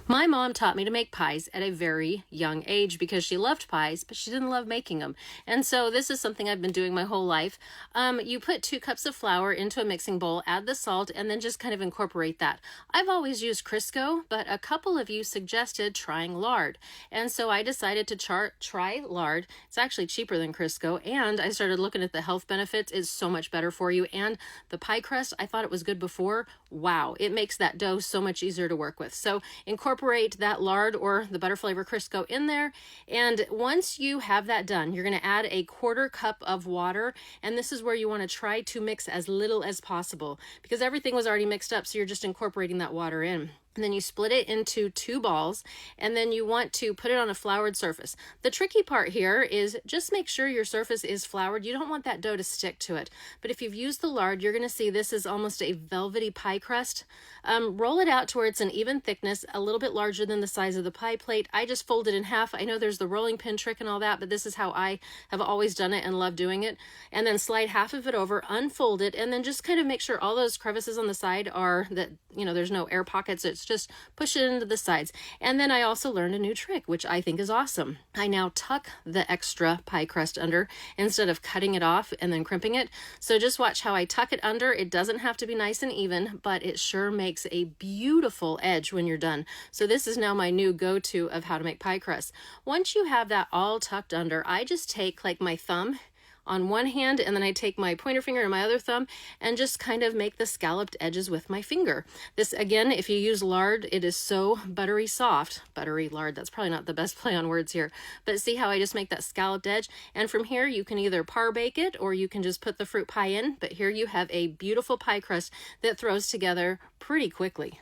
My mom taught me to make pies at a very young age because she loved pies, but she didn't love making them. And so this is something I've been doing my whole life. You put 2 cups of flour into a mixing bowl, add the salt, and then just kind of incorporate that. I've always used Crisco, but a couple of you suggested trying lard. And so I decided to try lard. It's actually cheaper than Crisco, and I started looking at the health benefits. It's so much better for you. And the pie crust, I thought it was good before. Wow, it makes that dough so much easier to work with. So incorporate that lard or the butter flavor Crisco in there. And once you have that done, you're going to add a 1/4 cup of water. And this is where you want to try to mix as little as possible because everything was already mixed up. So you're just incorporating that water in. And then you split it into 2 balls, and then you want to put it on a floured surface. The tricky part here is just make sure your surface is floured. You don't want that dough to stick to it. But if you've used the lard, you're going to see this is almost a velvety pie crust. Roll it out to where it's an even thickness, a little bit larger than the size of the pie plate. I just fold it in half. I know there's the rolling pin trick and all that, but this is how I have always done it and love doing it. And then slide half of it over, unfold it, and then just kind of make sure all those crevices on the side are that, there's no air pockets. It's just push it into the sides. And then I also learned a new trick, which I think is awesome. I now tuck the extra pie crust under instead of cutting it off and then crimping it. So just watch how I tuck it under. It doesn't have to be nice and even, but it sure makes a beautiful edge when you're done. So this is now my new go-to of how to make pie crust. Once you have that all tucked under, I just take like my thumb on one hand, and then I take my pointer finger and my other thumb and just kind of make the scalloped edges with my finger. This, again, if you use lard, it is so buttery soft. Buttery lard, that's probably not the best play on words here, but see how I just make that scalloped edge? And from here, you can either par bake it or you can just put the fruit pie in, but here you have a beautiful pie crust that throws together pretty quickly.